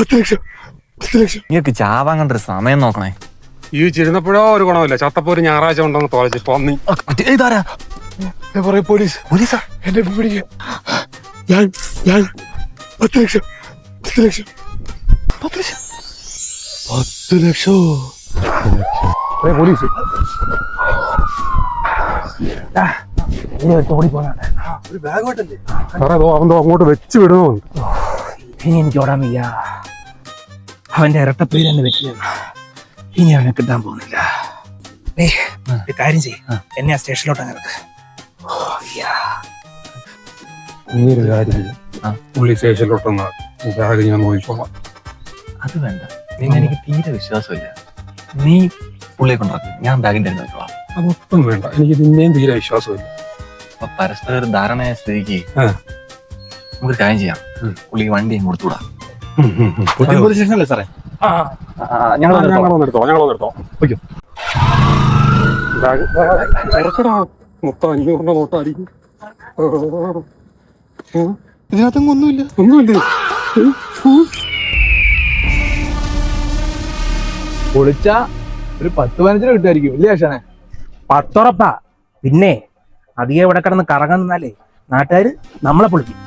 10 ലക്ഷം 10 ലക്ഷം. നിങ്ങൾക്ക് ചാവാൻ കണ്ടൊരു സമയം നോക്കണേ. ഈ ചിരുന്നപ്പോഴോ ഒരു ഗുണമില്ല. ചത്തപ്പോ ഒരു ഞായറാഴ്ച ഉണ്ടെന്ന് തോന്നിച്ച് പന്നി. ഇതാരാ? പോലീസ്. പോലീസാ? എന്നെ പിടിക്കുക. ഞാൻ 10 ലക്ഷം 10 ലക്ഷം 10 ലക്ഷം 10 ലക്ഷം. പോലീസ് ഒരു ബാഗ് ഓട്ടല്ലേ സാറേ, അവന്തോ അങ്ങോട്ട് വെച്ച് വിടുന്നു. ഇനി എനിക്ക് ഓടാൻ വയ്യ. അവന്റെ ഇരട്ടപ്പേര് എന്നെ വെച്ചില്ല. ഇനി അവനെ കിട്ടാൻ പോകുന്നില്ല. ഒരു കാര്യം ചെയ്യും, എന്നെ ആ സ്റ്റേഷനിലോട്ട് അങ്ങ് നീ ഒരു കാര്യം ചെയ്യും, പുള്ളി സ്റ്റേഷനിലോട്ടൊന്ന് ബാഗ് ഞാൻ നോക്കിക്കോളാം. അത് വേണ്ട, നിന്നെ എനിക്ക് തീരെ വിശ്വാസമില്ല. നീ പുള്ളിയെ കൊണ്ടാക്കും, ഞാൻ ബാഗിന്റെ നോക്കാം. അതൊന്നും വേണ്ട, എനിക്ക് നിന്നെയും തീരെ വിശ്വാസമില്ല. അപ്പൊ പരസ്പര ധാരണയായ സ്ഥിതിക്ക് നമുക്ക് കാര്യം ചെയ്യാം. പുള്ളിക്ക് വണ്ടി കൊടുത്തുകൂടാ. പോലീസ് സ്റ്റേഷനല്ലേ സാറേ? ഞങ്ങൾ വന്നെടുത്തോ. മൊത്തം 500 നോട്ടായിരിക്കും. ഇതിനകത്തൊന്നും ഒന്നുമില്ല. പൊളിച്ച ഒരു 10-15 കിട്ടുമായിരിക്കും ഇല്ലേ ആശാനെ? 10 ഉറപ്പാ. പിന്നെ അധികം ഇവിടെ കിടന്ന് കറങ്ങാൻ നിന്നാലേ നാട്ടുകാര് നമ്മളെ പൊളിക്കും.